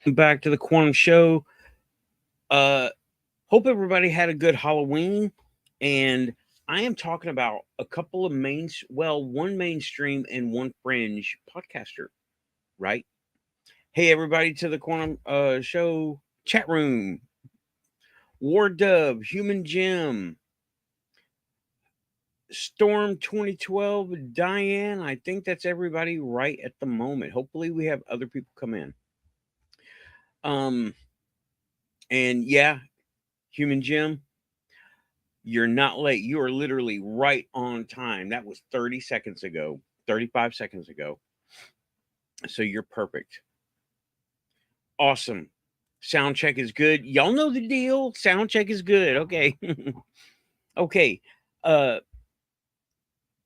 Back to the Quantum Show. Uh, Hope everybody had a good Halloween. And I am talking about a couple of one mainstream and one fringe podcaster, right? Hey, everybody, to the Quantum Show chat room. Wardove, Human Gem, Storm 2012, Diane. I think that's everybody right at the moment. Hopefully, we have other people come in. Um, and yeah, Human Gem, you're not late. You are literally right on time. That was 30 seconds ago, 35 seconds ago. So you're perfect. Awesome. Sound check is good. Y'all know the deal. Sound check is good. Okay. Okay. Uh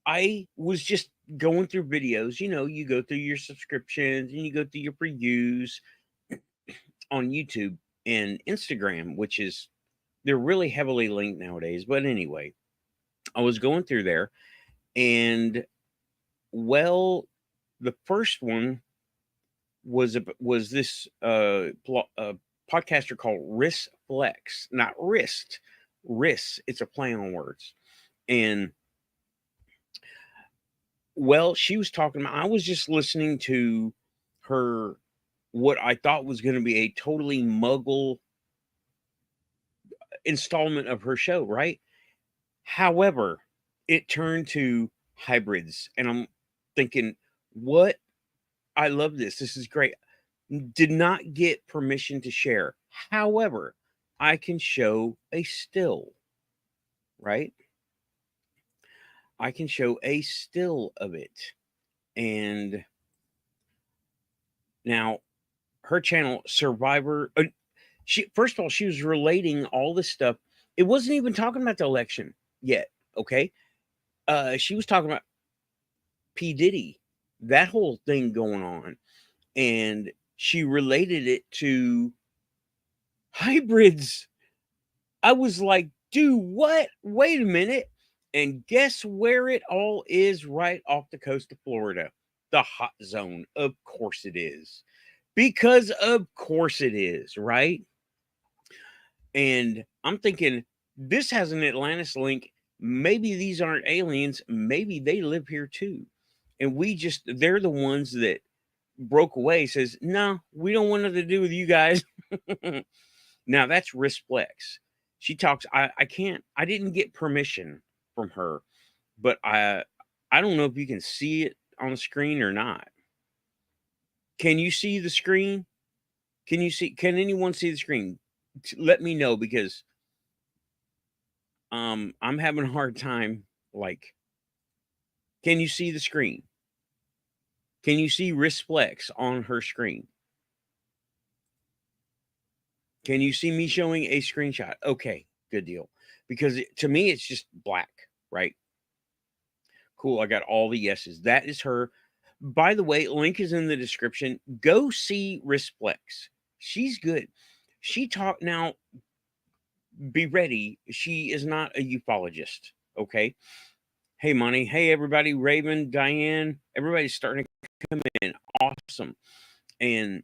I was just going through videos. You go through your subscriptions and you go through your previews on YouTube and Instagram, which is they're really heavily linked nowadays. But anyway, I was going through there and well, the first one was this podcaster called Wrist Flex, not wrist, wrist. It's a play on words, and well, she was talking about. I was just listening to her, what I thought was going to be a totally muggle installment of her show, right? However, it turned to hybrids, and I'm thinking, what? I love this. This is great. Did not get permission to share. However, I can show a still, right? I can show a still of it. And now her channel, Survivor, she first of all, she was relating all this stuff. It wasn't even talking about the election yet, okay? She was talking about P. Diddy, that whole thing going on. And she related it to hybrids. I was like, dude, what? Wait a minute. And guess where it all is right off the coast of Florida? The hot zone. Of course it is. Because of course it is, right? And I'm thinking, this has an Atlantis link. Maybe these aren't aliens. Maybe they live here too. And they're the ones that broke away, says, no, we don't want nothing to do with you guys. Now that's Risplex. She talks. I didn't get permission from her, but I don't know if you can see it on the screen or not. Can you see the screen? Can anyone see the screen? Let me know, because I'm having a hard time. Like, can you see the screen? Can you see Risplex on her screen? Can you see me showing a screenshot? Okay, good deal. Because to me, it's just black, right? Cool. I got all the yeses. That is her. By the way, link is in the description. Go see Risplex. She's good. She talked now. Be ready. She is not a ufologist. Okay. Hey, Money. Hey, everybody. Raven, Diane. Everybody's starting to come in. Awesome. And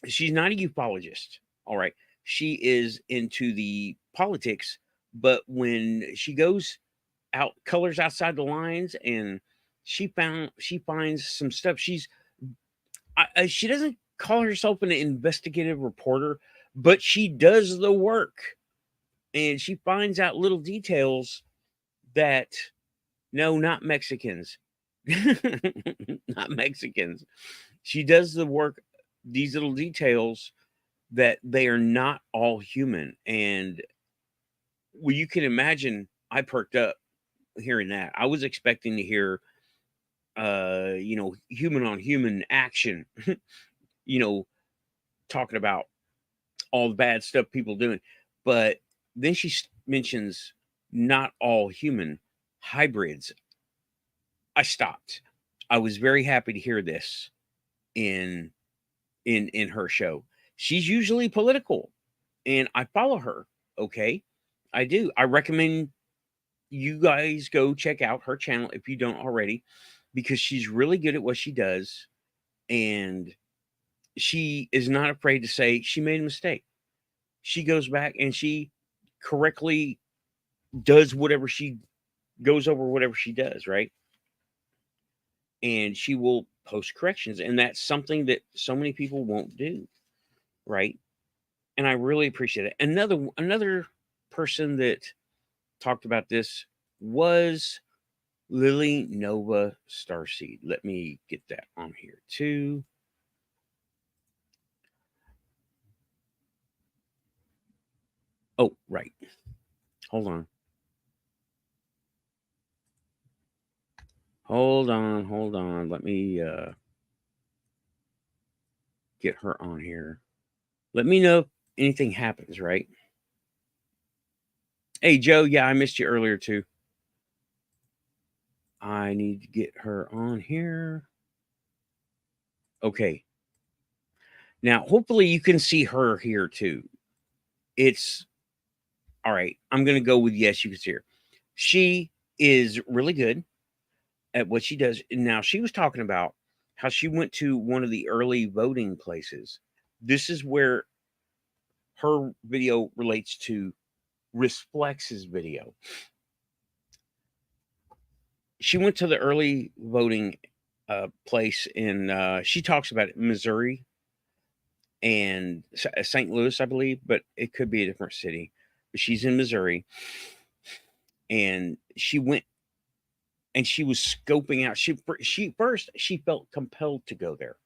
she's not a ufologist. All right. She is into the politics, but when she goes out, colors outside the lines, and she finds some stuff. She doesn't call herself an investigative reporter, but she does the work, and she finds out little details that no, not Mexicans, not Mexicans. She does the work, these little details that they are not all human. And well, you can imagine I perked up hearing that. I was expecting to hear human on human action, you know, talking about all the bad stuff people doing. But then she mentions not all human, hybrids. I stopped. I was very happy to hear this in in her show. She's usually political, and I follow her. Okay, I do. I recommend you guys go check out her channel if you don't already, because she's really good at what she does, and she is not afraid to say she made a mistake. She goes back and she correctly does whatever she goes over whatever she does, right? And she will post corrections. And that's something that so many people won't do, right? And I really appreciate it. Another person that talked about this was Lily Nova Starseed. Let me get that on here too. Oh, right. Hold on. Hold on. Let me get her on here. Let me know if anything happens, right? Hey Joe, yeah, I missed you earlier too. I need to get her on here. Okay. Now, hopefully you can see her here too. It's all right. I'm going to go with yes, you can see her. She is really good at what she does. Now, she was talking about how she went to one of the early voting places. This is where her video relates to Risflex's video. She went to the early voting place in, she talks about it, Missouri and St. Louis, I believe, but it could be a different city. But she's in Missouri, and she went and she was scoping out. She first she felt compelled to go there,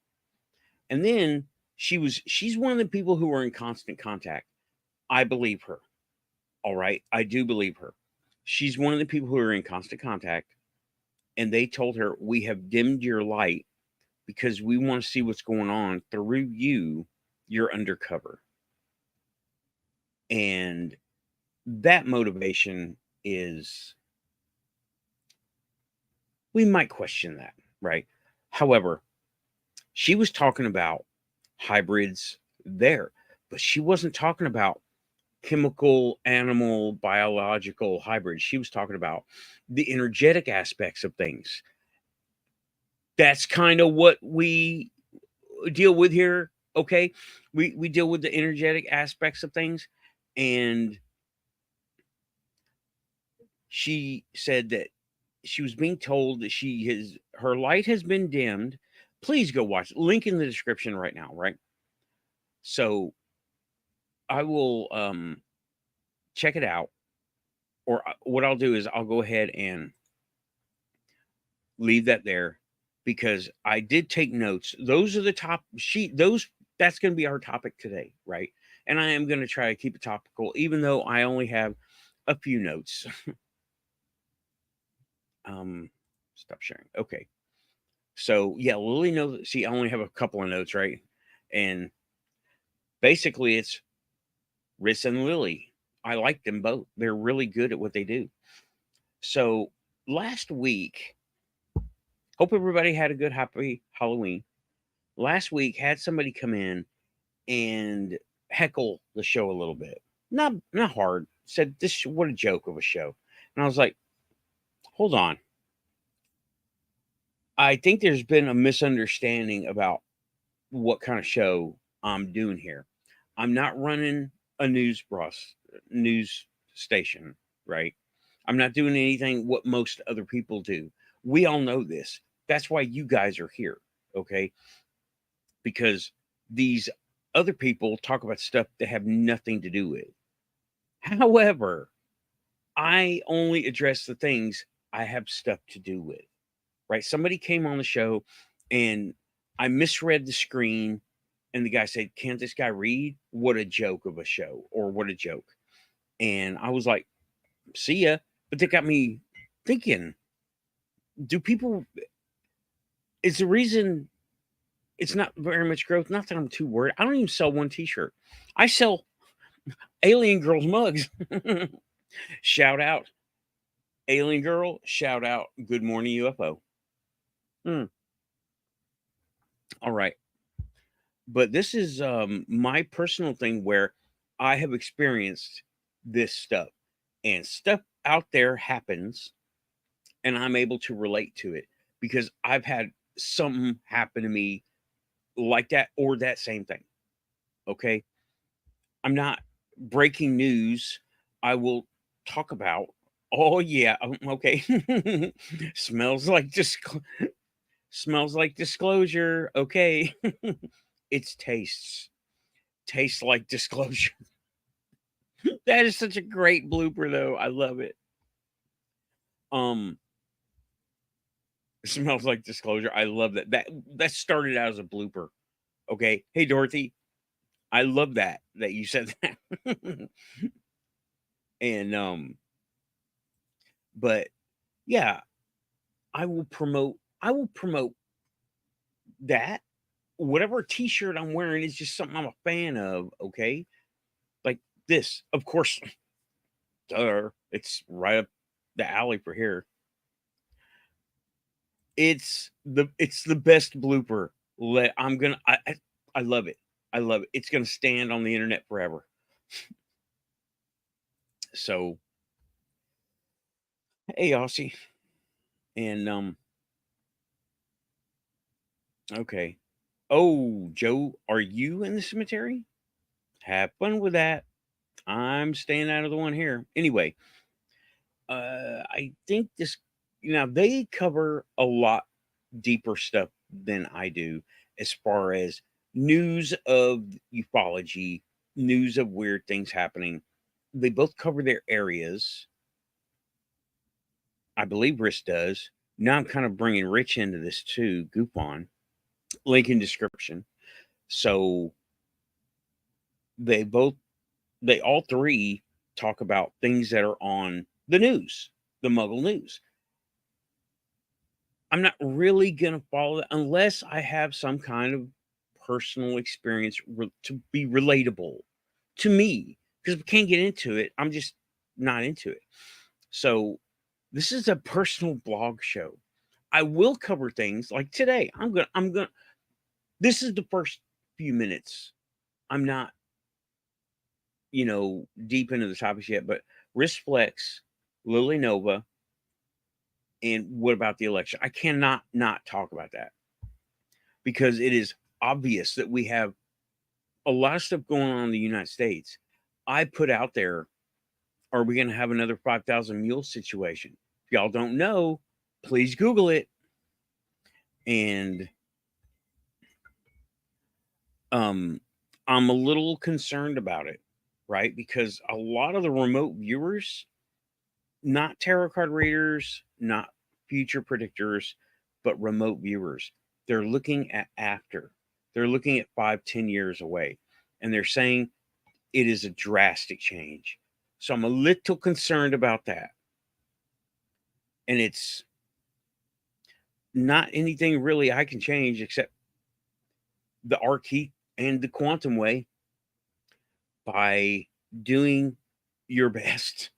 and then she's one of the people who are in constant contact. I believe her. All right, I do believe her. She's one of the people who are in constant contact, and they told her, we have dimmed your light because we want to see what's going on through you. You're undercover, and that motivation is, we might question that, right? However, she was talking about hybrids there, but she wasn't talking about chemical, animal, biological hybrids. She was talking about the energetic aspects of things. That's kind of what we deal with here. Okay. We deal with the energetic aspects of things. And she said that she was being told that her light has been dimmed. Please go watch it. Link in the description right now, right? So I will check it out. Or what I'll do is I'll go ahead and leave that there because I did take notes. Those are the top sheet. That's going to be our topic today, right? And I am going to try to keep it topical, even though I only have a few notes. Stop sharing. Okay. So yeah, Lily knows. See, I only have a couple of notes, right? And basically, it's Riss and Lily. I like them both. They're really good at what they do. So last week, hope everybody had a good happy Halloween. Last week had somebody come in and heckle the show a little bit. Not hard. Said this, what a joke of a show. And I was like, hold on. I think there's been a misunderstanding about what kind of show I'm doing here. I'm not running a news station, right? I'm not doing anything what most other people do. We all know this. That's why you guys are here, okay? Because these other people talk about stuff that have nothing to do with. However, I only address the things I have stuff to do with, right? Somebody came on the show and I misread the screen, and the guy said, "Can't this guy read?" What a joke of a show, or what a joke. And I was like, see ya. But that got me thinking, do people, is the reason it's not very much growth? Not that I'm too worried. I don't even sell one t-shirt. I sell Alien Girls mugs. Shout out Alien Girl. Shout out Good Morning UFO. All right. But this is my personal thing where I have experienced this stuff, and stuff out there happens and I'm able to relate to it because I've had something happen to me like that or that same thing. Okay. I'm not breaking news. I will talk about, oh, yeah. Okay. Smells like smells like disclosure. Okay. It's tastes. Tastes like disclosure. That is such a great blooper, though. I love it. Um, Smells like disclosure. I love that. That started out as a blooper. Okay. Hey, Dorothy. I love that you said that. And but yeah, I will promote that. Whatever t-shirt I'm wearing is just something I'm a fan of, okay? Like this. Of course, duh, it's right up the alley for here. It's the best blooper. I love it. I love it. It's gonna stand on the internet forever. So hey, Aussie. And okay. Oh, Joe, are you in the cemetery? Have fun with that. I'm staying out of the one here. Anyway, I think this now they cover a lot deeper stuff than I do as far as news of ufology, news of weird things happening. They both cover their areas. I believe Rich does. Now I'm kind of bringing Rich into this too. GUFON, link in description. So they both, they all three talk about things that are on the news, the Muggle news. I'm not really gonna follow it unless I have some kind of personal experience to be relatable to me. Because if I can't get into it, I'm just not into it. So this is a personal blog show. I will cover things like today. I'm gonna. This is the first few minutes. I'm not, deep into the topics yet, but Risk Flex, Lily Nova, and what about the election? I cannot not talk about that because it is obvious that we have a lot of stuff going on in the United States. I put out there, are we going to have another 5,000 mule situation? If y'all don't know, please Google it. And um, I'm a little concerned about it, right? Because a lot of the remote viewers, not tarot card readers, not future predictors, but remote viewers, they're looking at after. They're looking at 5, 10 years away. And they're saying it is a drastic change. So I'm a little concerned about that. And it's not anything really I can change except the arc heat and the quantum way by doing your best.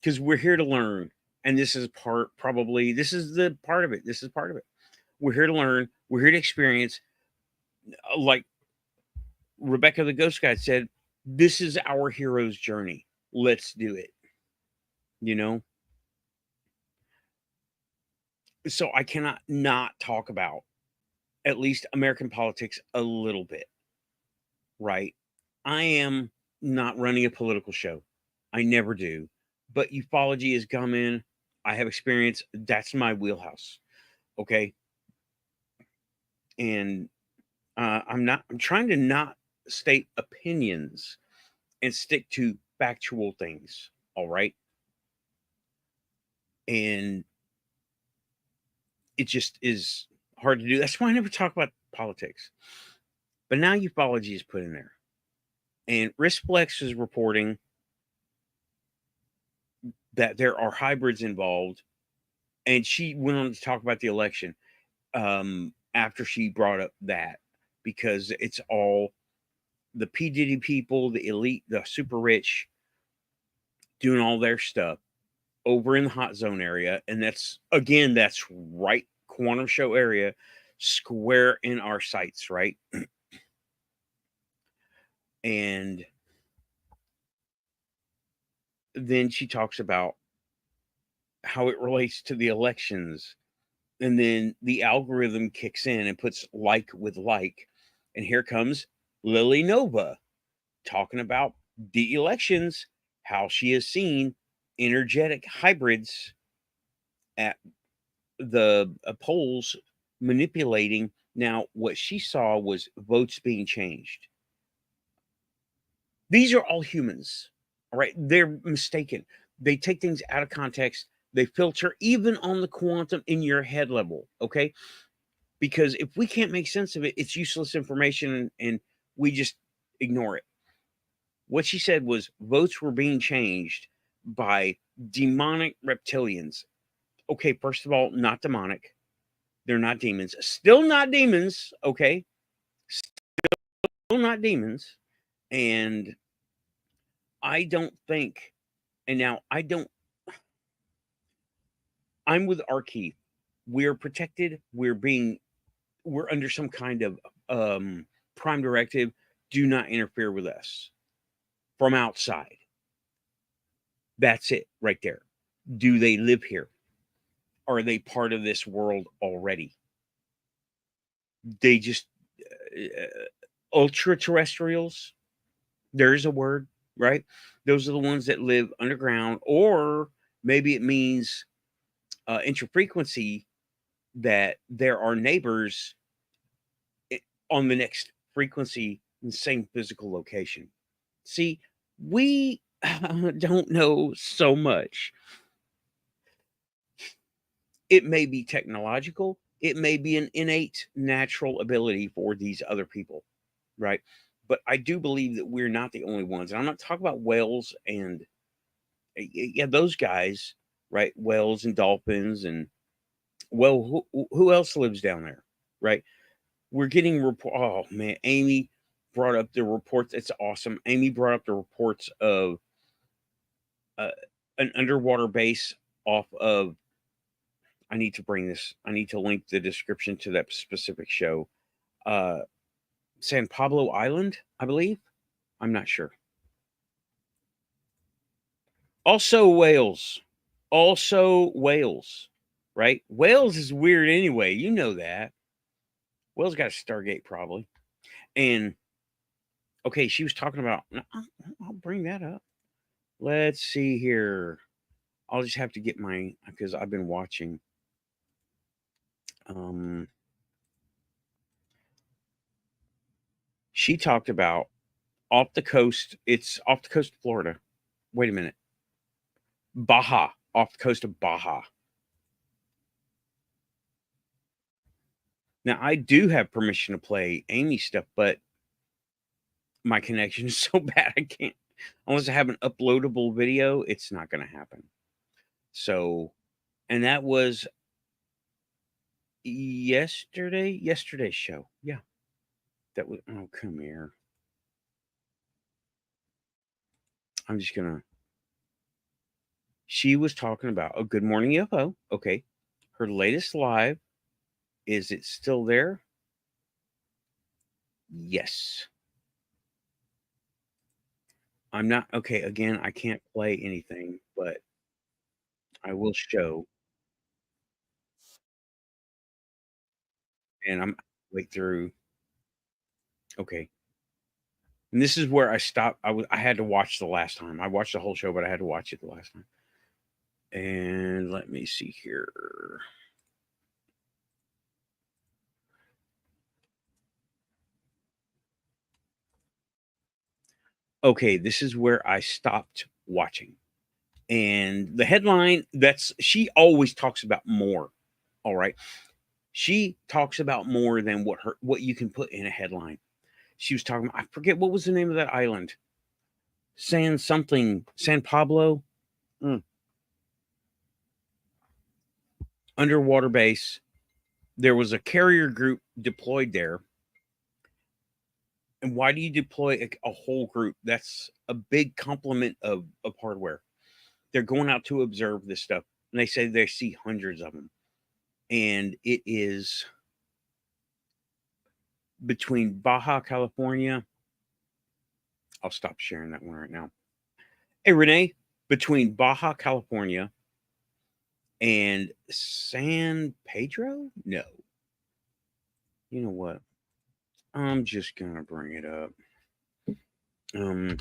Because we're here to learn. And this is this is the part of it. This is part of it. We're here to learn. We're here to experience. Like Rebecca the Ghost Guide said, this is our hero's journey. Let's do it. You know? So I cannot not talk about at least American politics a little bit, right? I am not running a political show. I never do. But ufology has come in. I have experience. That's my wheelhouse. Okay. And I'm trying to not state opinions and stick to factual things. All right. And it just is hard to do. That's why I never talk about politics. But now ufology is put in there. And Risplex is reporting that there are hybrids involved. And she went on to talk about the election after she brought up that, because it's all the P. Diddy people, the elite, the super rich, doing all their stuff over in the hot zone area. And that's right, quantum show area, square in our sights, right? And then she talks about how it relates to the elections And then the algorithm kicks in and puts like with like. And here comes Lily Nova talking about the elections, how she has seen energetic hybrids at the polls manipulating. Now, what she saw was votes being changed. These are all humans, all right? They're mistaken. They take things out of context. They filter even on the quantum in your head level, okay? Because if we can't make sense of it, it's useless information and we just ignore it. What she said was votes were being changed by demonic reptilians. Okay, first of all, not demonic. They're not demons. Still not demons, okay? Still not demons. And I don't think, and now I don't, I'm with Arkeith. We're protected. We're under some kind of prime directive. Do not interfere with us from outside. That's it right there. Do they live here? Are they part of this world already? They just ultra terrestrials. There's a word, right? Those are the ones that live underground, or maybe it means interfrequency, that there are neighbors on the next frequency in the same physical location. See, we don't know so much. It may be technological, it may be an innate natural ability for these other people, right? But I do believe that we're not the only ones. And I'm not talking about whales and yeah, those guys, right? Whales and dolphins and well, who else lives down there, right? We're getting report. Oh man, Amy brought up the reports. It's awesome. Amy brought up the reports of uh, an underwater base off of. I need to bring this. I need to link the description to that specific show. Uh, San Pablo Island, I believe. I'm not sure. Also whales. Also whales. Right? Whales is weird anyway. You know that. Whales got a Stargate probably. And okay, she was talking about. I'll bring that up. Let's see here. I'll just have to get my because I've been watching. Um, she talked about off the coast. It's off the coast of Florida. Wait a minute. Baja, off the coast of Baja. Now I do have permission to play Amy stuff, but my connection is so bad I can't. Unless I have an uploadable video, it's not going to happen. So, and that was yesterday's show. Yeah, that was. Oh, come here. I'm just gonna. She was talking about a Good Morning UFO. Okay, her latest live. Is it still there? Yes. I'm not okay. Again, I can't play anything, but I will show. And I'm wait through. Okay. And this is where I stopped. I had to watch the last time. I watched the whole show, but I had to watch it the last time. And let me see here. Okay, this is where I stopped watching. And the headline, that's she always talks about more. All right. She talks about more than what you can put in a headline. She was talking about, I forget what was the name of that island. San something, San Pablo. Mm. Underwater base. There was a carrier group deployed there. And why do you deploy a whole group? That's a big complement of hardware. They're going out to observe this stuff. And they say they see hundreds of them. And it is between Baja California. I'll stop sharing that one right now. Hey, Renee, between Baja California And San Pedro? No. You know what? I'm just gonna bring it up. Um,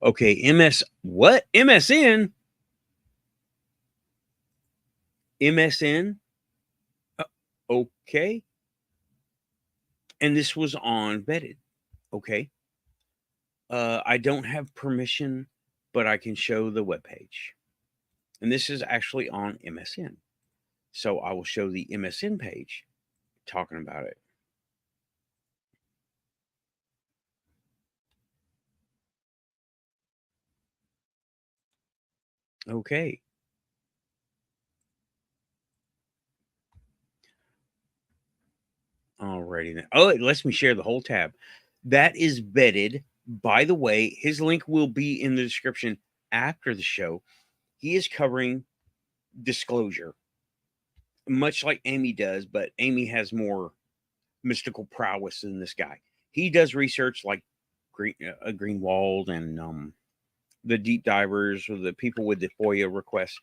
okay, what? MSN? MSN? Uh, okay. And this was on Vetted. Okay. I don't have permission, but I can show the webpage. And this is actually on MSN. So I will show the MSN page talking about it. Okay. Alrighty then. Oh, it lets me share the whole tab. That is vetted. By the way, his link will be in the description after the show. He is covering disclosure, much like Amy does, but Amy has more mystical prowess than this guy. He does research like Greenwald and the deep divers or the people with the FOIA requests.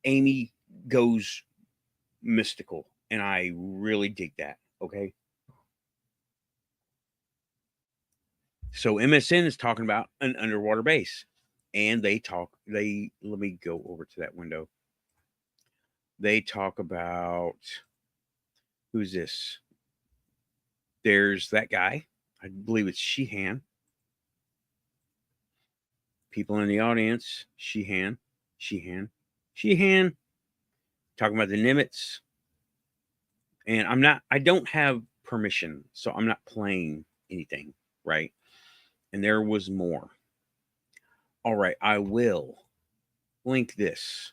Amy goes mystical, and I really dig that. Okay. So MSN is talking about an underwater base, and let me go over to that window. They talk about who's this? There's that guy. I believe it's Sheehan. People in the audience, Sheehan. Talking about the Nimitz. And I don't have permission, so I'm not playing anything, right? And there was more. All right, I will link this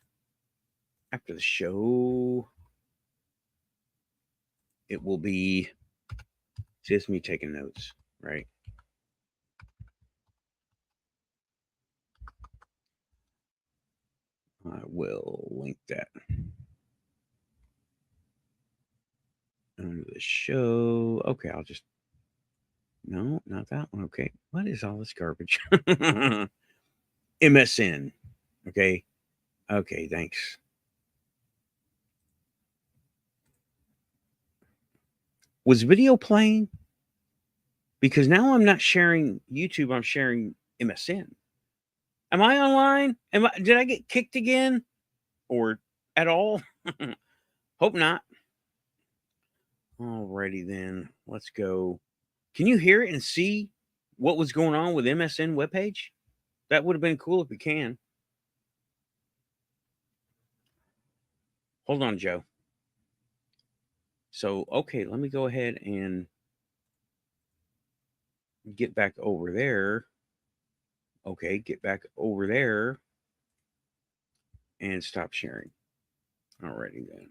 after the show. It will be just me taking notes, right? I will link that under the show. Okay, I'll just no, not that one. Okay, what is all this garbage? MSN. Okay, okay, thanks. Was video playing? Because now I'm not sharing YouTube. I'm sharing MSN. Am I online? Did I get kicked again, or at all? Hope not. Alrighty then, let's go. Can you hear it and see what was going on with MSN webpage? That would have been cool if you can. Hold on, Joe. So, okay, let me go ahead and get back over there. Okay, get back over there and stop sharing. Alrighty then.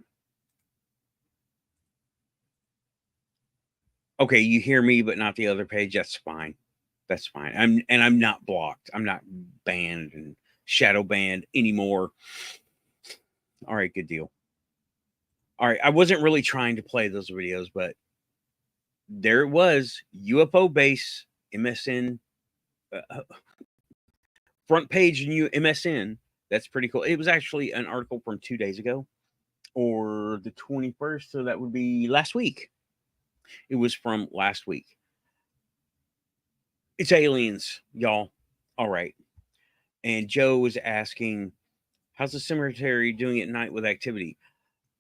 Okay, you hear me, but not the other page. That's fine. That's fine. I'm not blocked. I'm not banned and shadow banned anymore. All right, good deal. All right, I wasn't really trying to play those videos, but there it was, UFO base MSN front page in MSN. That's pretty cool. It was actually an article from 2 days ago, or the 21st, so that would be last week. It was from last week. It's aliens, y'all. All right. And Joe was asking, how's the cemetery doing at night with activity?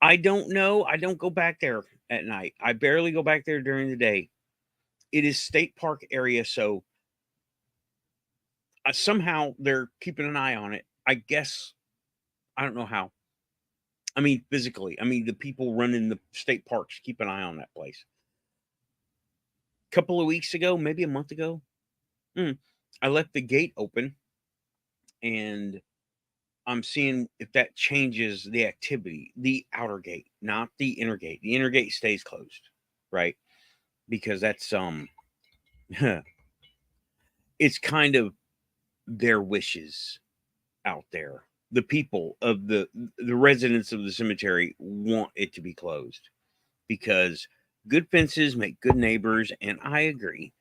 I don't know. I don't go back there at night. I barely go back there during the day. It is state park area, so somehow they're keeping an eye on it. I guess I don't know how. I mean, physically. I mean, the people running the state parks keep an eye on that place. A couple of weeks ago, maybe a month ago, I left the gate open, and I'm seeing if that changes the activity. The outer gate, not the inner gate. The inner gate stays closed, right? Because that's it's kind of their wishes out there, the people of the residents of the cemetery want it to be closed because good fences make good neighbors, and I agree.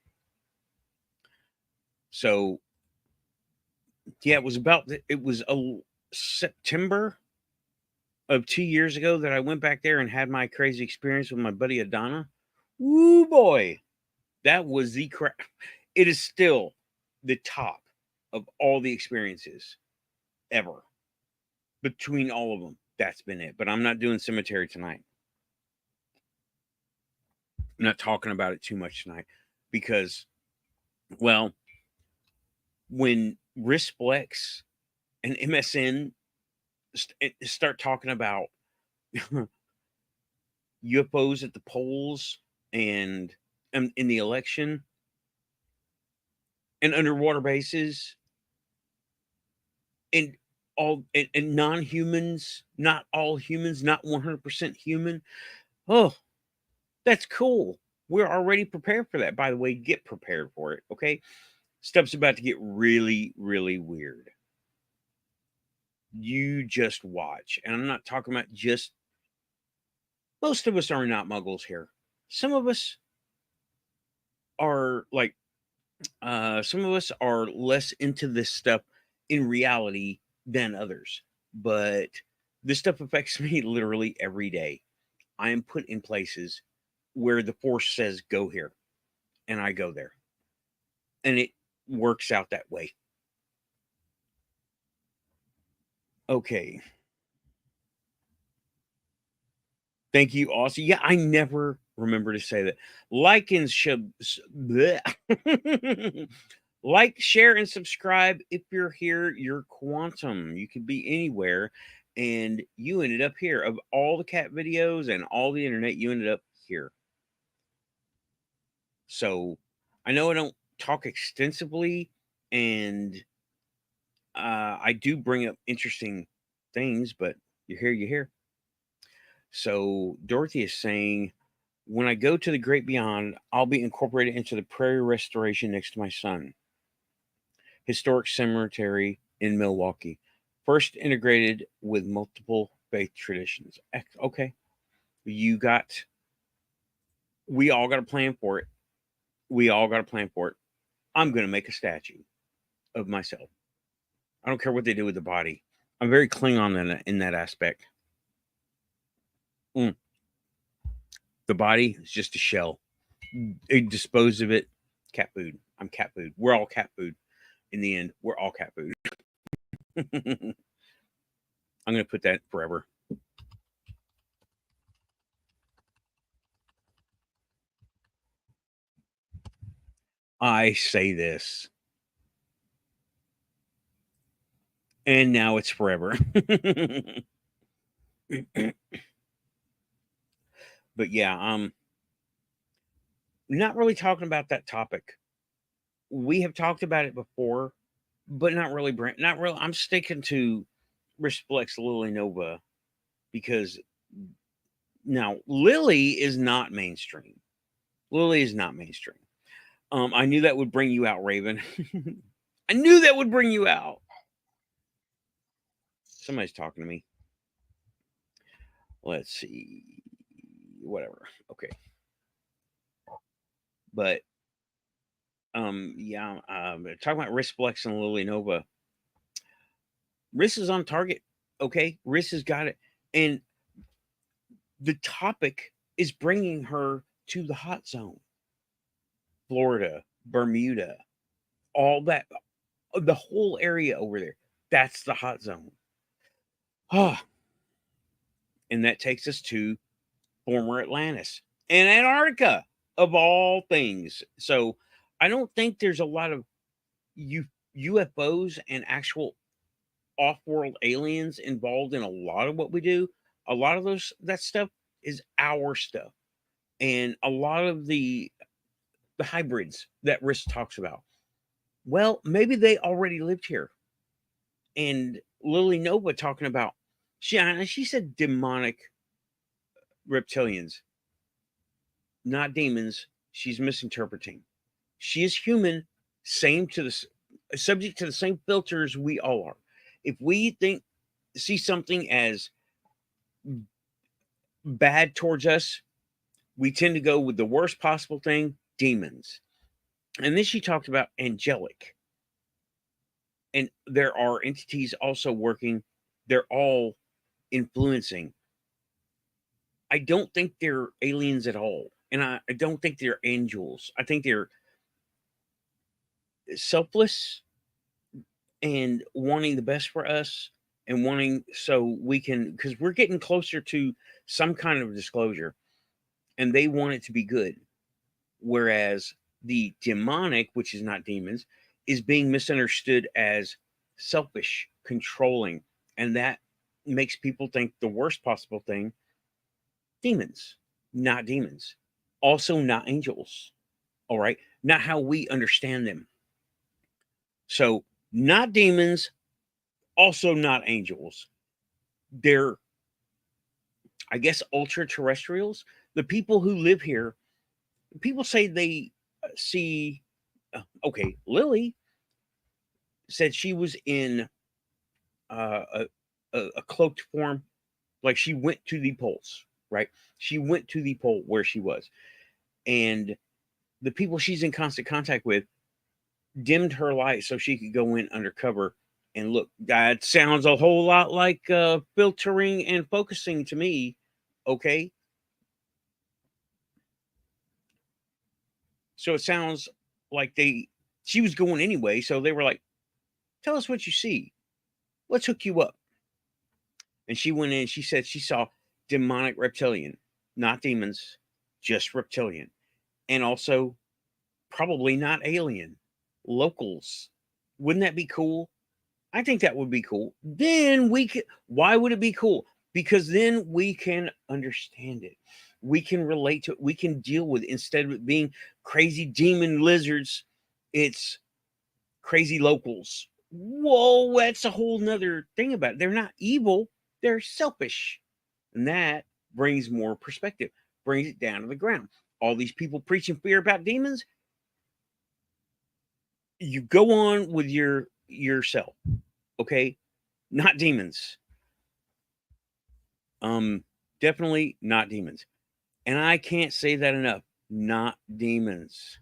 So yeah, it was a September of 2 years ago that I went back there and had my crazy experience with my buddy Adana. Woo boy, that was the crap. It is still the top of all the experiences ever. Between all of them, that's been it. But I'm not doing cemetery tonight. I'm not talking about it too much tonight because, well, when Risplex and MSN start talking about UFOs at the polls and in the election and underwater bases and all and non-humans, not all humans, not 100% human. Oh, that's cool. We're already prepared for that. By the way, get prepared for it, okay? Stuff's about to get really, really weird. You just watch. And I'm not talking about just, most of us are not muggles here. Some of us are like, some of us are less into this stuff in reality than others. But this stuff affects me literally every day. I am put in places where the force says go here, and I go there. And it works out that way. Okay. Thank you, Aussie. Yeah, I never remember to say that. Like and like, share, and subscribe. If you're here, you're quantum. You could be anywhere, and you ended up here. Of all the cat videos and all the internet, you ended up here. So I know I don't talk extensively, and I do bring up interesting things, but you're here, you're here. So Dorothy is saying, when I go to the great beyond, I'll be incorporated into the prairie restoration next to my son. Historic cemetery in Milwaukee. First integrated with multiple faith traditions. Okay. We all got a plan for it. We all got a plan for it. I'm going to make a statue of myself. I don't care what they do with the body. I'm very Klingon in that aspect. The body is just a shell. Dispose of it. Cat food. I'm cat food. We're all cat food. In the end, we're all cat food. I'm going to put that forever. I say this. And now it's forever. But yeah, not really talking about that topic. We have talked about it before, but not really. Not really. I'm sticking to Risplex Lily Nova because now Lily is not mainstream. Lily is not mainstream. I knew that would bring you out, Raven. I knew that would bring you out. Somebody's talking to me. Let's see. Whatever. Okay. But yeah, talking about Risplex and Lily Nova. Riss is on target. Okay. Riss has got it. And the topic is bringing her to the hot zone. Florida, Bermuda, all that, the whole area over there. That's the hot zone. Ah. And that takes us to former Atlantis and Antarctica, of all things. So I don't think there's a lot of UFOs and actual off-world aliens involved in a lot of what we do. A lot of that stuff is our stuff. And a lot of the hybrids that Riss talks about, well, maybe they already lived here. And Lily Nova talking about, she said demonic reptilians, not demons. She's misinterpreting. She is human, subject to the same filters we all are. If we think see something as bad towards us, we tend to go with the worst possible thing, demons. And then she talked about angelic. And there are entities also working, they're all influencing. I don't think they're aliens at all. And I don't think they're angels. I think they're selfless and wanting the best for us and wanting so we can, because we're getting closer to some kind of disclosure and they want it to be good. Whereas the demonic, which is not demons, is being misunderstood as selfish, controlling. And that makes people think the worst possible thing, demons, not demons. Also, not angels. All right. Not how we understand them. So, not demons, also not angels. They're, I guess, ultra terrestrials. The people who live here, people say they see. Okay, Lily said she was in uh, a, a cloaked form, like she went to the poles, right? She went to the pole where she was, and the people she's in constant contact with dimmed her light so she could go in undercover and look. That sounds a whole lot like filtering and focusing to me. Okay, so it sounds like she was going anyway, so they were like, "Tell us what you see. Let's hook you up." And she went in. She said she saw demonic reptilian, not demons, just reptilian, and also probably not alien, locals. Wouldn't that be cool? I think that would be cool. Then we could. Why would it be cool? Because then we can understand it. We can relate to it. We can deal with it. Instead of it being crazy demon lizards, it's crazy locals. Whoa, that's a whole nother thing about it. They're not evil, they're selfish. And that brings more perspective, brings it down to the ground. All these people preaching fear about demons, you go on with yourself, okay? Not demons. Definitely not demons. And I can't say that enough. Not demons.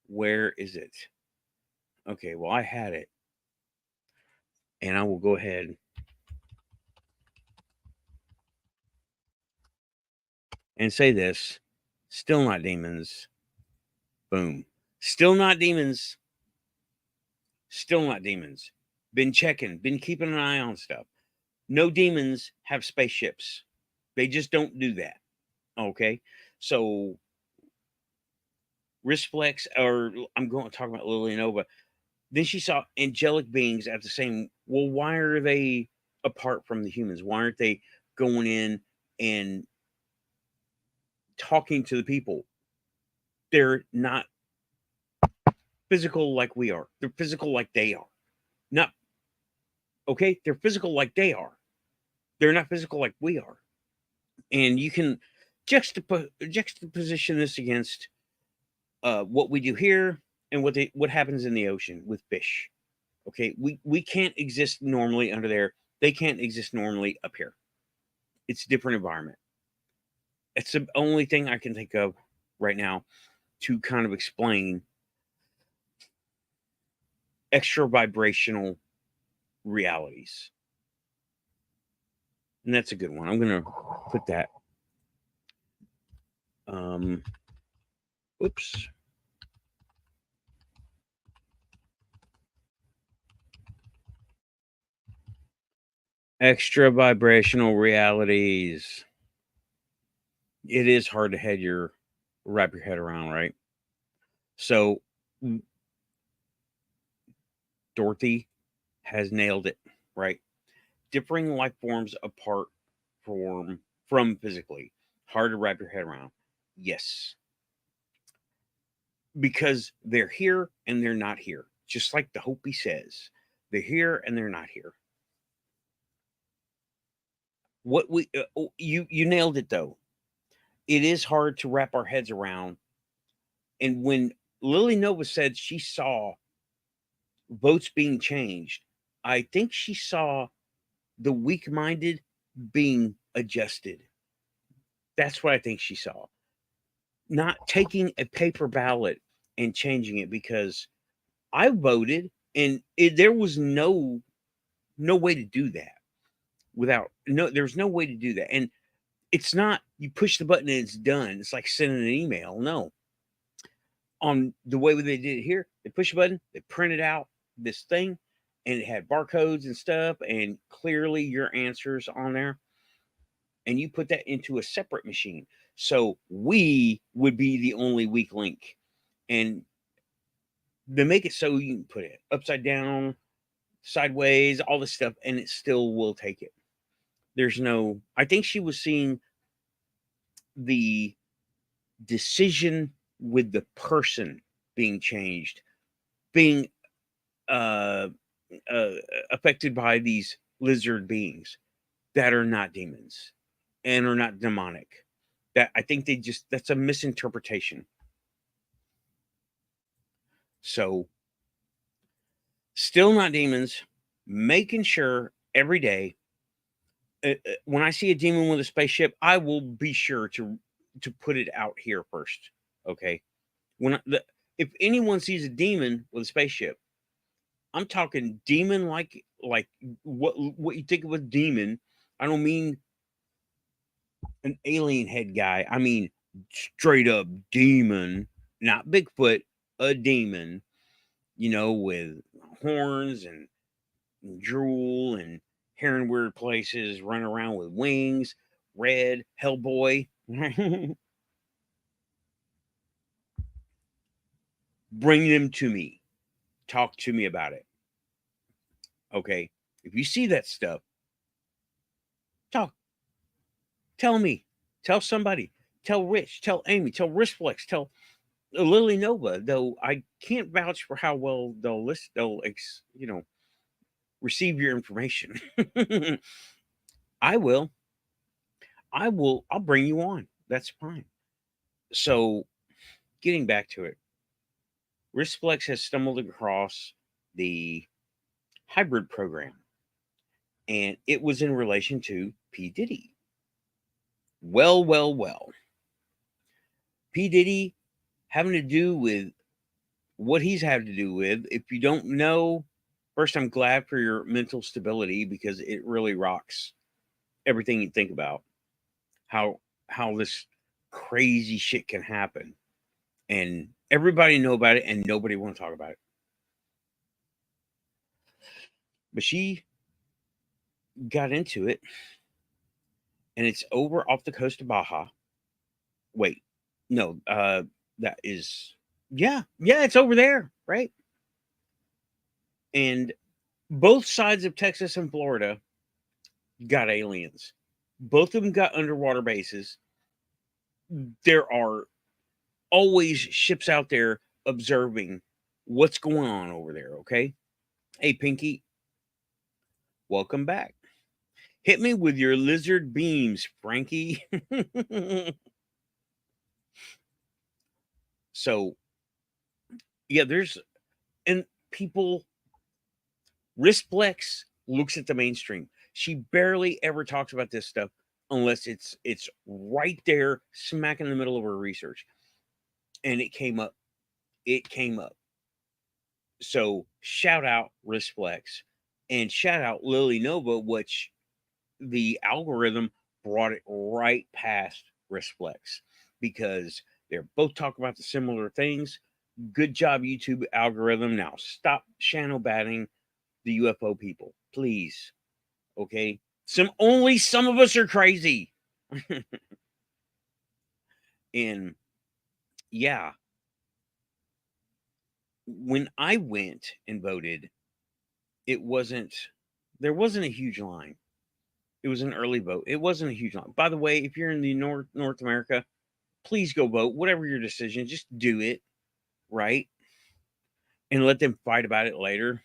Where is it? Okay, well, I had it. And I will go ahead and say this. Still not demons. Boom. Still not demons. Still not demons. Been checking, been keeping an eye on stuff. No demons have spaceships. They just don't do that. Okay. So Risplex, or I'm going to talk about Lily Nova. Then she saw angelic beings at the same. Well, why are they apart from the humans? Why aren't they going in and talking to the people? They're not physical like we are. They're physical like they are. Not okay. They're physical like they are. They're not physical like we are. And you can juxtaposition this against what we do here and what happens in the ocean with fish. Okay, we can't exist normally under there. They can't exist normally up here. It's a different environment. It's the only thing I can think of right now to kind of explain extra vibrational realities. And that's a good one. I'm gonna put that. Oops. Extra vibrational realities. It is hard to wrap your head around, right? So Dorothy has nailed it, right? Differing life forms apart from physically. Hard to wrap your head around. Yes. Because they're here and they're not here. Just like the Hopi says. They're here and they're not here. What we you nailed it though. It is hard to wrap our heads around. And when Lily Nova said she saw votes being changed, I think she saw the weak-minded being adjusted. That's what I think she saw. Not taking a paper ballot and changing it, because I voted and there was no way to do that without there's no way to do that. And it's not you push the button and it's done. It's like sending an email. No. On the way they did it here, they push a button, they printed out this thing, and it had barcodes and stuff, and clearly your answers on there. And you put that into a separate machine. So we would be the only weak link. And they make it so you can put it upside down, sideways, all this stuff, and it still will take it. There's no, I think she was seeing the decision with the person being changed, being uh, uh, affected by these lizard beings that are not demons and are not demonic. That I think that's a misinterpretation. So, still not demons, making sure every day when I see a demon with a spaceship, I will be sure to put it out here first. Okay, if anyone sees a demon with a spaceship, I'm talking demon like what you think of a demon. I don't mean an alien head guy. I mean straight up demon, not Bigfoot, a demon. With horns and drool and hair in weird places, run around with wings, red, Hellboy. Bring them to me. Talk to me about it. Okay. If you see that stuff, talk. Tell me. Tell somebody. Tell Rich. Tell Amy. Tell Risplex. Tell Lily Nova. Though I can't vouch for how well they'll list. They'll receive your information. I will. I will. I'll bring you on. That's fine. So, getting back to it, Risplex has stumbled across the hybrid program, and it was in relation to P. Diddy. Well, well, well. P. Diddy having to do with what he's had to do with. If you don't know, first, I'm glad for your mental stability, because it really rocks everything you think about. How this crazy shit can happen, and everybody know about it, and nobody want to talk about it. But she got into it, and it's over off the coast of Baja. Wait, no, that is, yeah, it's over there, right? And both sides of Texas and Florida got aliens. Both of them got underwater bases. There are always ships out there observing what's going on over there, okay? Hey, Pinky, welcome back. Hit me with your lizard beams, Frankie. So, yeah, and people, Risplex looks at the mainstream. She barely ever talks about this stuff unless it's right there, smack in the middle of her research. And it came up. So shout out Risplex, and shout out Lily Nova, which the algorithm brought it right past Risplex, because they're both talking about the similar things. Good job, YouTube algorithm. Now stop shadow batting the UFO people, please. Okay, only some of us are crazy. And yeah, when I went and voted, there wasn't a huge line. It was an early vote. It wasn't a huge line. By the way, if you're in the North America, please go vote. Whatever your decision, just do it, right? And let them fight about it later.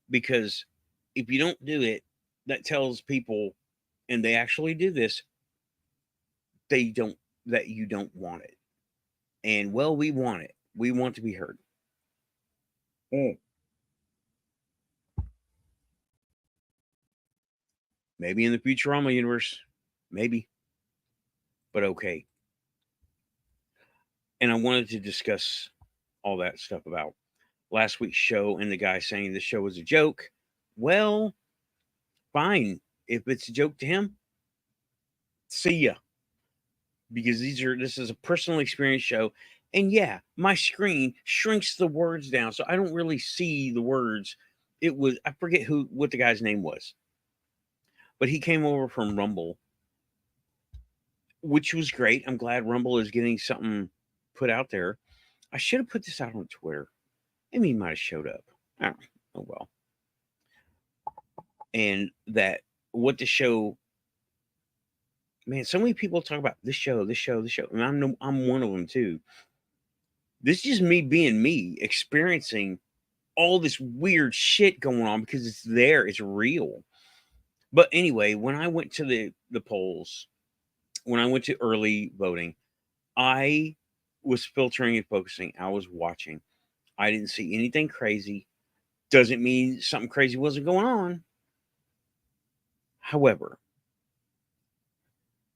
Because if you don't do it, that tells people, and they actually do this, that you don't want it. And well, we want it. We want to be heard. Mm. Maybe in the Futurama universe. Maybe. But okay. And I wanted to discuss all that stuff about last week's show and the guy saying the show was a joke. Well, fine. If it's a joke to him, see ya. Because this is a personal experience show. And yeah, my screen shrinks the words down, so I don't really see the words. I forget what the guy's name was, but he came over from Rumble, which was great. I'm glad Rumble is getting something put out there. I should have put this out on Twitter. Maybe he might have showed up. Oh well. And that what the show, man, so many people talk about this show, and I'm one of them too. This is just me being me, experiencing all this weird shit going on because it's there, it's real. But anyway, when I went to the polls, when I went to early voting, I was filtering and focusing. I was watching. I didn't see anything crazy. Doesn't mean something crazy wasn't going on. However,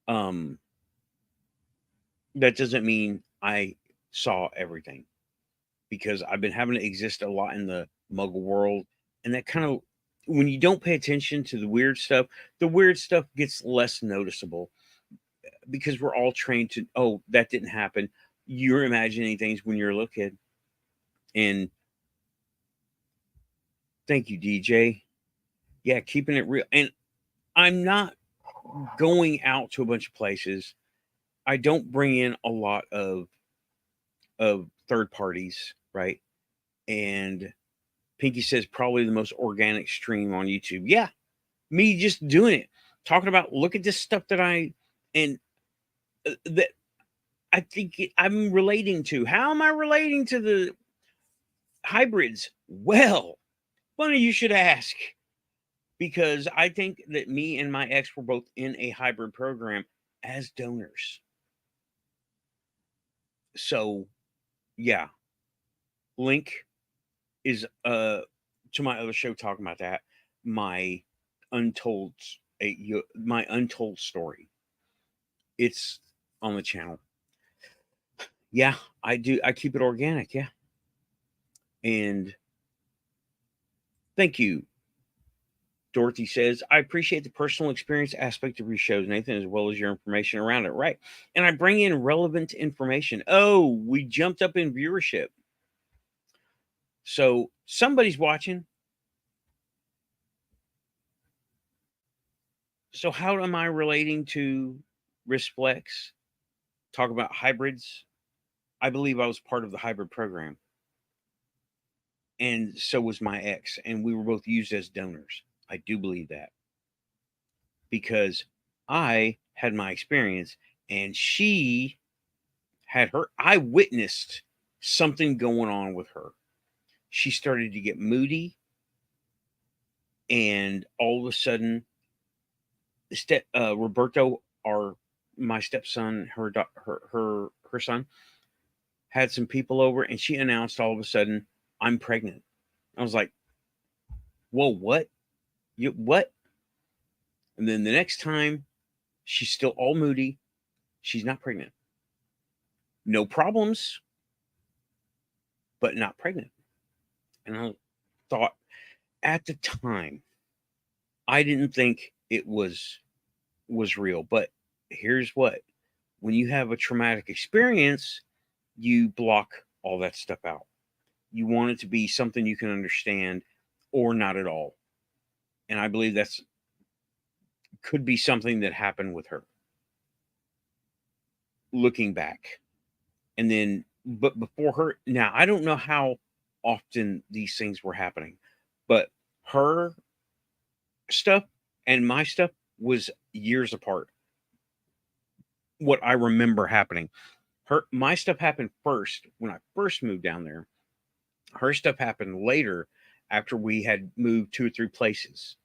that doesn't mean I saw everything, because I've been having to exist a lot in the muggle world, and that kind of, when you don't pay attention to the weird stuff gets less noticeable, because we're all trained to, oh, that didn't happen. You're imagining things when you're a little kid. And thank you, DJ. Yeah, keeping it real. And I'm not going out to a bunch of places. I don't bring in a lot of third parties, right? And Pinky says probably the most organic stream on YouTube. Yeah, me just doing it, talking about, look at this stuff that I think I'm relating to. How am I relating to the hybrids? Well, funny you should ask, because I think that me and my ex were both in a hybrid program as donors. So, yeah, link is to my other show talking about that, my untold story. It's on the channel. Yeah, I do. I keep it organic. Yeah. And thank you. Dorothy says, I appreciate the personal experience aspect of your shows, Nathan, as well as your information around it. Right. And I bring in relevant information. Oh, we jumped up in viewership. So somebody's watching. So how am I relating to Risplex? Talk about hybrids. I believe I was part of the hybrid program. And so was my ex. And we were both used as donors. I do believe that, because I had my experience and she had her. I witnessed something going on with her. She started to get moody, and all of a sudden, Roberto, my stepson, her son, had some people over, and she announced all of a sudden, I'm pregnant. I was like, whoa, what? What? And then the next time, she's still all moody. She's not pregnant. No problems, but not pregnant. And I thought, at the time, I didn't think it was real. But here's what: when you have a traumatic experience, you block all that stuff out. You want it to be something you can understand, or not at all. And I believe that's could be something that happened with her, looking back. And then, but before her, now I don't know how often these things were happening, but her stuff and my stuff was years apart. What I remember happening, my stuff happened first when I first moved down there. Her stuff happened later, after we had moved 2 or 3 places.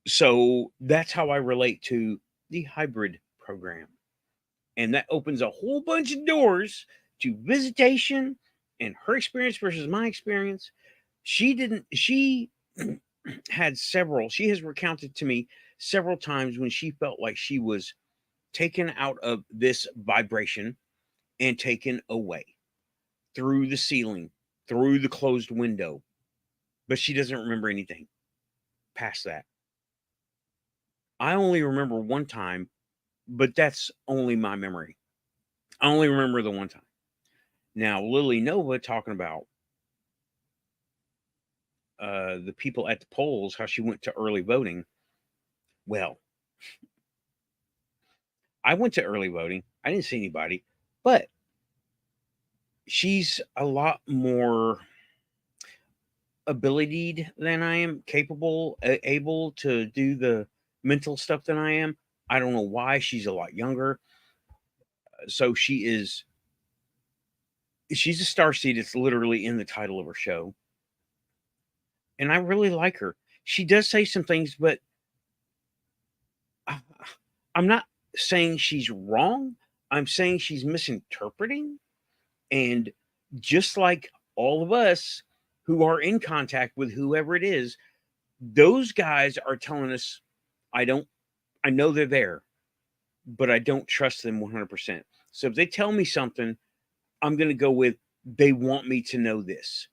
So that's how I relate to the hybrid program. And that opens a whole bunch of doors to visitation and her experience versus my experience. She she has recounted to me several times when she felt like she was taken out of this vibration and taken away through the ceiling, through the closed window. But she doesn't remember anything past that. I only remember one time, but that's only my memory. I only remember the one time. Now, Lily Nova talking about the people at the polls, how she went to early voting. Well, I went to early voting. I didn't see anybody, but she's a lot more abilitied than I am, capable, able to do the mental stuff than I am. I don't know why. She's a lot younger. So she's a starseed. It's literally in the title of her show. And I really like her. She does say some things, but I, I'm not saying she's wrong. I'm saying she's misinterpreting. And just like all of us who are in contact with whoever it is, those guys are telling us, I know they're there, but I don't trust them 100%. So if they tell me something, I'm going to go with they want me to know this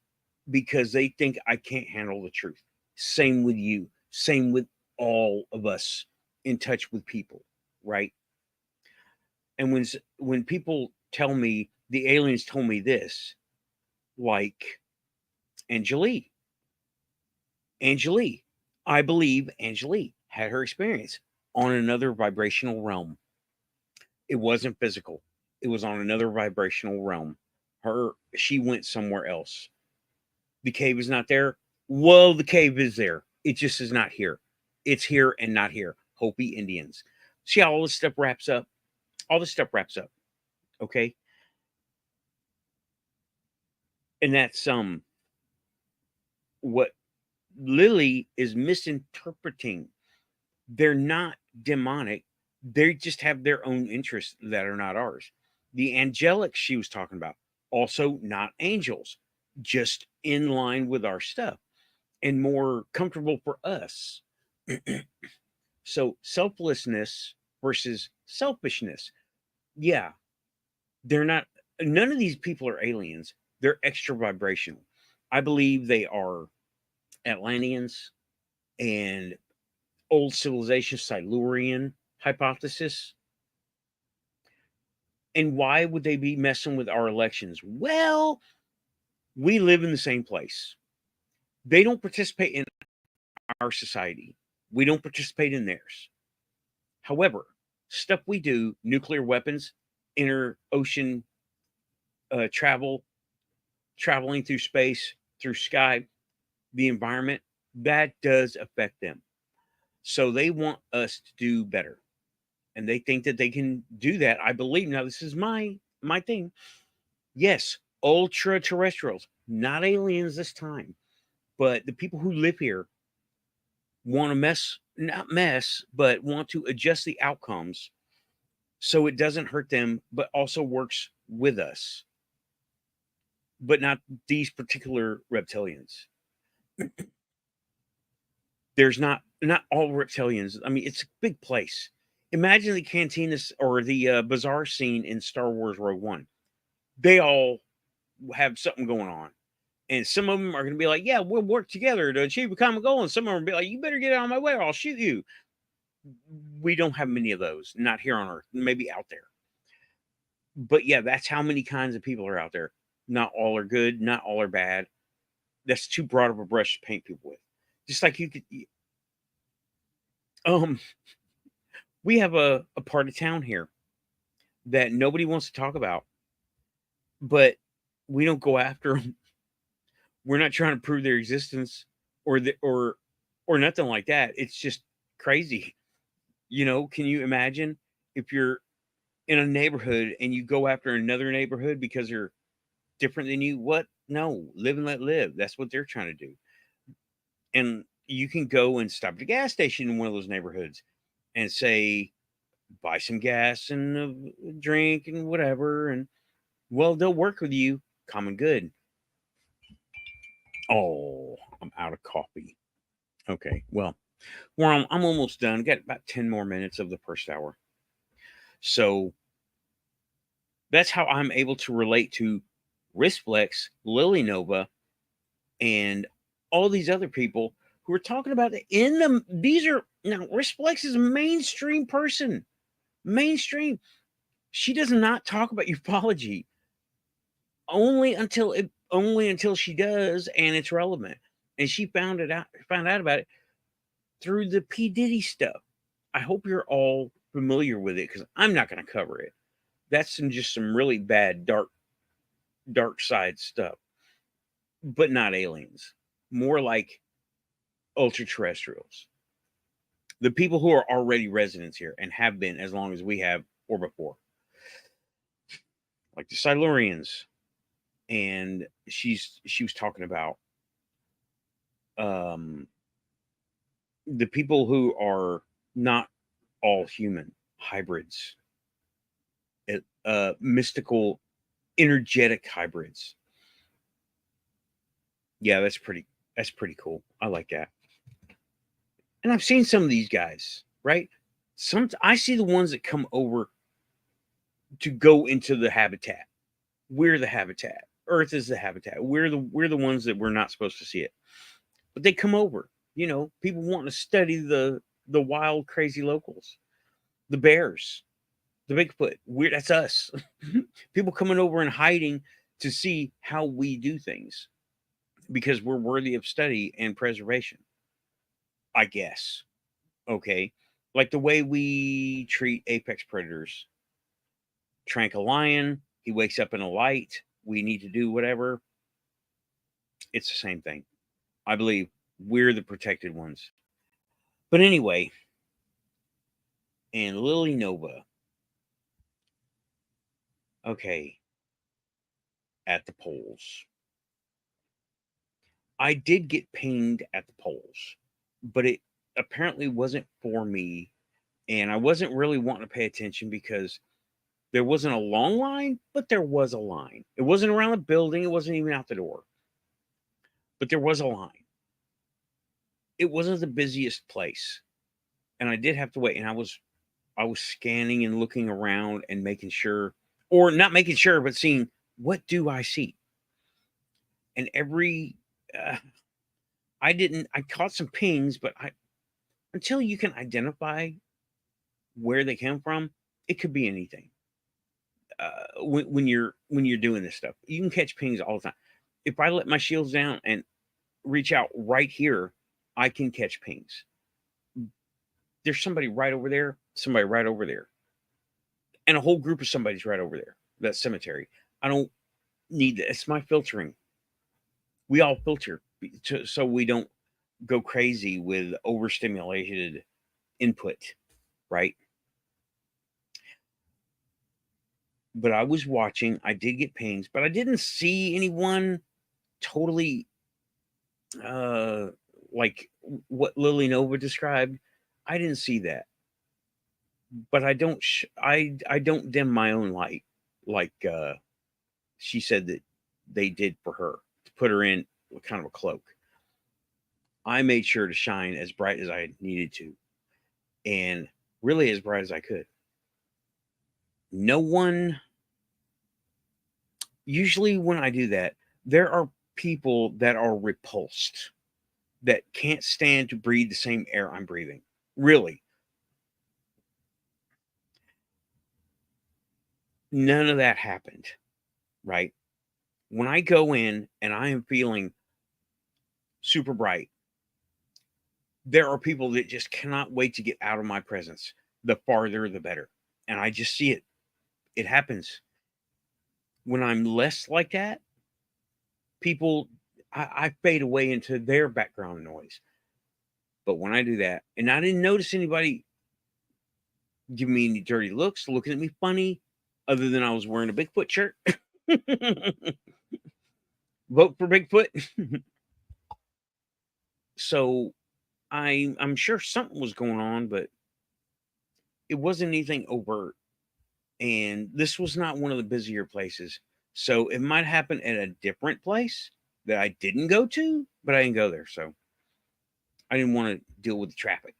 because they think I can't handle the truth. Same with you. Same with all of us in touch with people, right? And when people tell me the aliens told me this, like Angelique, I believe Angelique had her experience on another vibrational realm. It wasn't physical. It was on another vibrational realm. She went somewhere else. The cave is not there. Well, the cave is there. It just is not here. It's here and not here. Hopi Indians. See how all this stuff wraps up? All this stuff wraps up. Okay. And that's what Lily is misinterpreting. They're not demonic. They just have their own interests that are not ours. The angelic she was talking about, also not angels, just in line with our stuff and more comfortable for us. So selflessness versus selfishness. Yeah, they're not, none of these people are aliens. They're extra vibrational. I believe they are Atlanteans and old civilization Silurian hypothesis. And why would they be messing with our elections? Well, we live in the same place. They don't participate in our society. We don't participate in theirs. However, stuff we do, nuclear weapons, inter ocean traveling through space, through sky, the environment, that does affect them. So they want us to do better. And they think that they can do that. I believe now this is my thing. Yes, ultra terrestrials, not aliens this time, but the people who live here want to not mess, but want to adjust the outcomes so it doesn't hurt them, but also works with us, but not these particular reptilians. There's not all reptilians. I mean, it's a big place. Imagine the cantinas or the bazaar scene in Star Wars Rogue One. They all have something going on. And some of them are going to be like, yeah, we'll work together to achieve a common goal. And some of them will be like, you better get out of my way or I'll shoot you. We don't have many of those, not here on Earth, maybe out there. But yeah, that's how many kinds of people are out there. Not all are good, not all are bad. That's too broad of a brush to paint people with. Just like you could, um, we have a part of town here that nobody wants to talk about, but we don't go after them. We're not trying to prove their existence or nothing like that. It's just crazy. Can you imagine if you're in a neighborhood and you go after another neighborhood because they're different than you? What? No, live and let live. That's what they're trying to do. And you can go and stop at a gas station in one of those neighborhoods and say, buy some gas and a drink and whatever. And well, they'll work with you. Common good. Oh, I'm out of coffee. Okay, well, I'm almost done. Got about 10 more minutes of the first hour. So that's how I'm able to relate to Risplex, Lily Nova, and all these other people who are talking about it in the. These are now Risplex is a mainstream person, mainstream. She does not talk about ufology only until she does, and it's relevant. And she found out about it through the P Diddy stuff. I hope you're all familiar with it because I'm not going to cover it. That's some really bad dark side stuff, but not aliens. More like ultra terrestrials, the people who are already residents here and have been as long as we have or before, like the Silurians. And she was talking about um, the people who are not all human hybrids, mystical, energetic hybrids. Yeah, that's pretty cool. I like that. And I've seen some of these guys, right? I see the ones that come over to go into the habitat. We're the habitat. Earth is the habitat. We're the ones that we're not supposed to see it. But they come over. You know, people want to study the wild, crazy locals, the bears, the Bigfoot. That's us. People coming over and hiding to see how we do things because we're worthy of study and preservation. I guess. Okay. Like the way we treat apex predators. Trank a lion, he wakes up in a light, we need to do whatever. It's the same thing. I believe we're the protected ones. But anyway, and Lily Nova. Okay. At the polls. I did get pinged at the polls, but it apparently wasn't for me. And I wasn't really wanting to pay attention because there wasn't a long line, but there was a line. It wasn't around the building, it wasn't even out the door, but there was a line. It wasn't the busiest place. And I did have to wait. And I was scanning and looking around and making sure, or not making sure, but seeing what do I see. And uh, I caught some pings, but until you can identify where they came from, it could be anything. When you're doing this stuff, you can catch pings all the time. If I let my shields down and reach out right here, I can catch pings. There's somebody right over there, somebody right over there, and a whole group of somebody's right over there. That cemetery. I don't need that. It's my filtering. We all filter so we don't go crazy with overstimulated input, right? But I was watching. I did get pings, but I didn't see anyone totally uh like what Lily Nova described. I didn't see that. But I don't dim my own light like she said that they did for her to put her in kind of a cloak. I made sure to shine as bright as I needed to and really as bright as I could. No one, usually when I do that, there are people that are repulsed that can't stand to breathe the same air I'm breathing. Really. None of that happened, right? When I go in and I am feeling super bright, there are people that just cannot wait to get out of my presence. The farther, the better. And I just see it. It happens. When I'm less like that, people, I fade away into their background noise. But when I do that, and I didn't notice anybody giving me any dirty looks, looking at me funny, other than I was wearing a Bigfoot shirt. Vote for Bigfoot. So I'm sure something was going on, but it wasn't anything overt. And this was not one of the busier places. So it might happen at a different place that I didn't go to, but I didn't go there. So I didn't want to deal with the traffic,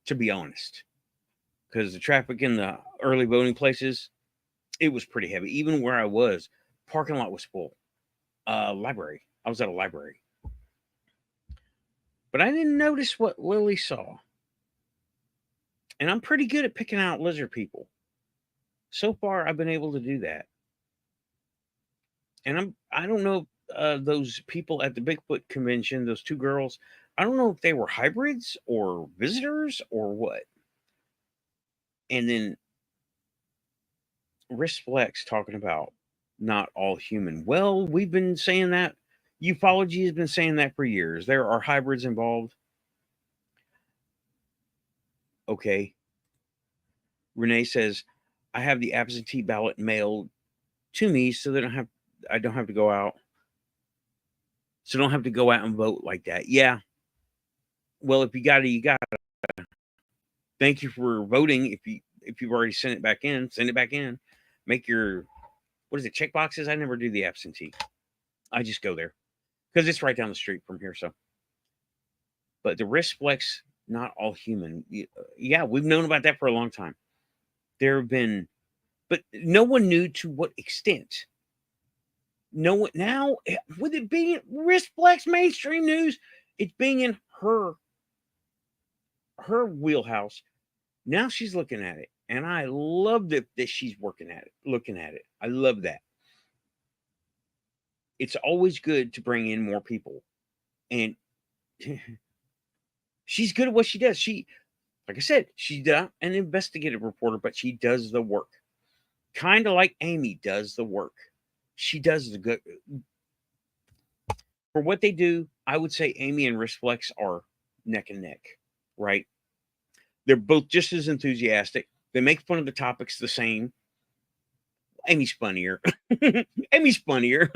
to be honest, because the traffic in the early voting places, it was pretty heavy. Even where I was, parking lot was full. Library. I was at a library. But I didn't notice what Lily saw. And I'm pretty good at picking out lizard people. So far, I've been able to do that. And I don't know those people at the Bigfoot convention, those two girls, I don't know if they were hybrids or visitors or what. And then Wrist Flex talking about not all human. Well, we've been saying that. Ufology has been saying that for years. There are hybrids involved. Okay. Renee says, I have the absentee ballot mailed to me so I don't have to go out. So don't have to go out and vote like that. Yeah. Well, if you got it, you got it. Thank you for voting. If you've already sent it back in, send it back in. Make your, what is it, check boxes? I never do the absentee. I just go there because it's right down the street from here. So, but the wrist flex, not all human. Yeah, we've known about that for a long time. There have been, but no one knew to what extent. No one now, with it being wrist flex mainstream news, it's being in her wheelhouse. Now she's looking at it, and I love that she's working at it, looking at it. I love that. It's always good to bring in more people, and she's good at what she does. She, like I said, she's an investigative reporter, but she does the work, kind of like Amy does the work. She does the good for what they do. I would say Amy and Wrist Flex are neck and neck, right? They're both just as enthusiastic. They make fun of the topics the same. Amy's funnier. Amy's funnier.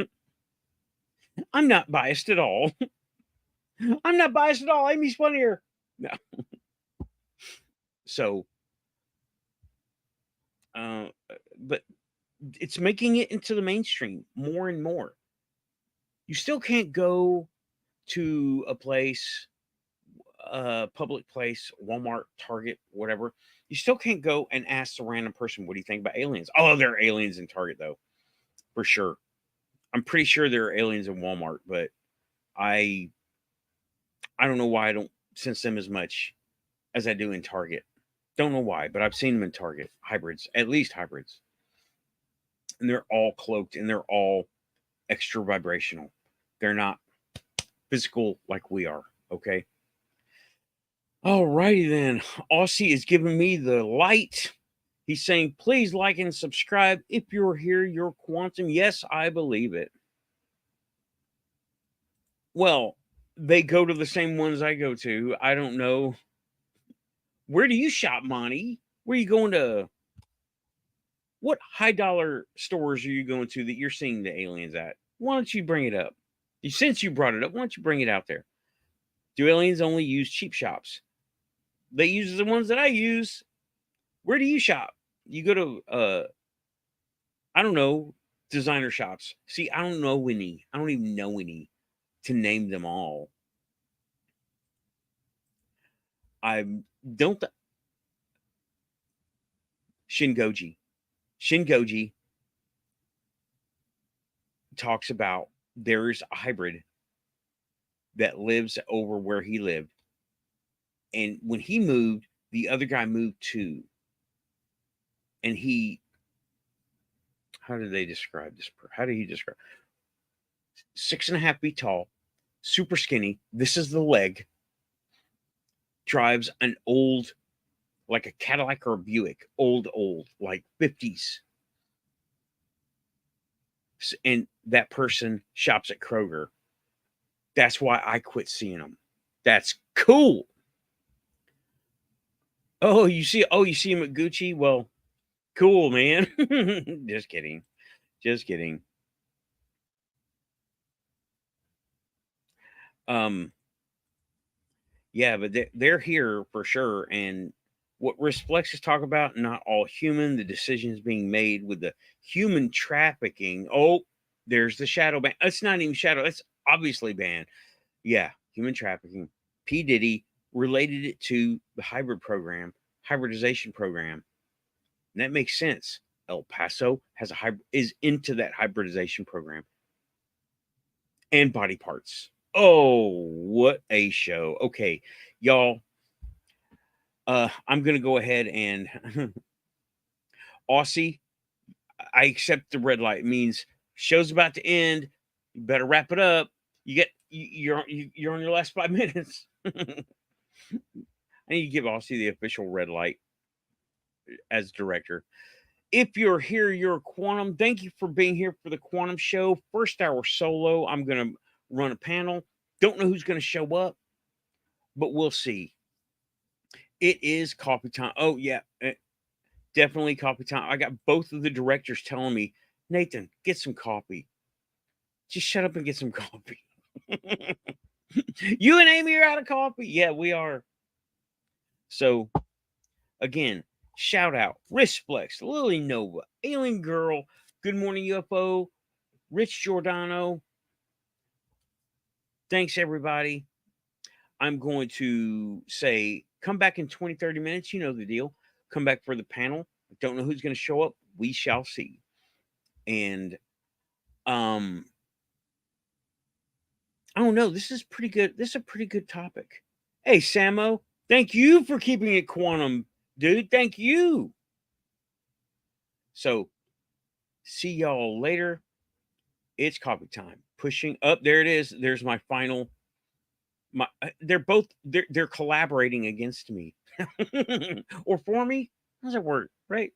I'm not biased at all. I'm not biased at all. Amy's funnier. No. So, but it's making it into the mainstream more and more. You still can't go to a place, public place, Walmart, Target, whatever. You still can't go and ask the random person, what do you think about aliens? Oh, there are aliens in Target, though, for sure. I'm pretty sure there are aliens in Walmart, but I don't know why I don't sense them as much as I do in Target. Don't know why, but I've seen them in Target. Hybrids, at least hybrids. And they're all cloaked and they're all extra vibrational. They're not physical like we are, okay? Alrighty then. Aussie is giving me the light. He's saying, please like and subscribe. If you're here, you're quantum. Yes, I believe it. Well, they go to the same ones I go to. I don't know. Where do you shop, Monty? Where are you going to? What high dollar stores are you going to that you're seeing the aliens at? Why don't you bring it up? Since you brought it up, why don't you bring it out there? Do aliens only use cheap shops? They use the ones that I use. Where do you shop? You go to, I don't know, designer shops. See, I don't know any. I don't even know any to name them all. I don't. Shingoji talks about there's a hybrid that lives over where he lived. And when he moved, the other guy moved too. And how did they describe this? How did he describe? 6.5 feet tall, super skinny. This is the leg. Drives an old, like a Cadillac or a Buick, old, like 50s. And that person shops at Kroger. That's why I quit seeing them. That's cool. Oh, you see him at Gucci? Well, cool, man. Just kidding. Yeah, but they're here for sure. And what Risk Flex is talking about, not all human, the decisions being made with the human trafficking. Oh, there's the shadow ban. It's not even shadow. It's obviously banned. Yeah, human trafficking. P. Diddy related it to the hybridization program. And that makes sense. El Paso has is into that hybridization program. And body parts. Oh, what a show. Okay, y'all. I'm gonna go ahead and Aussie, I accept the red light. It means show's about to end. You better wrap it up. You're on your last 5 minutes. I need to give Aussie the official red light as director. If you're here, you're Quantum. Thank you for being here for the Quantum Show. First hour solo. I'm gonna run a panel. Don't know who's gonna show up, but we'll see. It is coffee time. Oh yeah, definitely coffee time. I got both of the directors telling me, Nathan, get some coffee. Just shut up and get some coffee. You and Amy are out of coffee. Yeah, we are. So, again, shout out Risplex, Lily Nova, Alien Girl, Good Morning UFO, Rich Giordano. Thanks, everybody. I'm going to say, come back in 20, 30 minutes. You know the deal. Come back for the panel. Don't know who's going to show up. We shall see. And, I don't know. This is pretty good. This is a pretty good topic. Hey, Samo, thank you for keeping it quantum, dude. Thank you. So, see y'all later. It's coffee time. Pushing up. There it is. There's my final. They're collaborating against me or for me. How does it work? Right?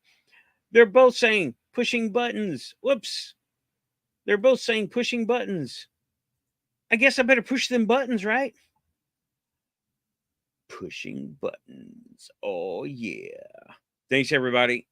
They're both saying pushing buttons. Whoops. They're both saying pushing buttons. I guess I better push them buttons, right? Pushing buttons. Oh, yeah. Thanks, everybody.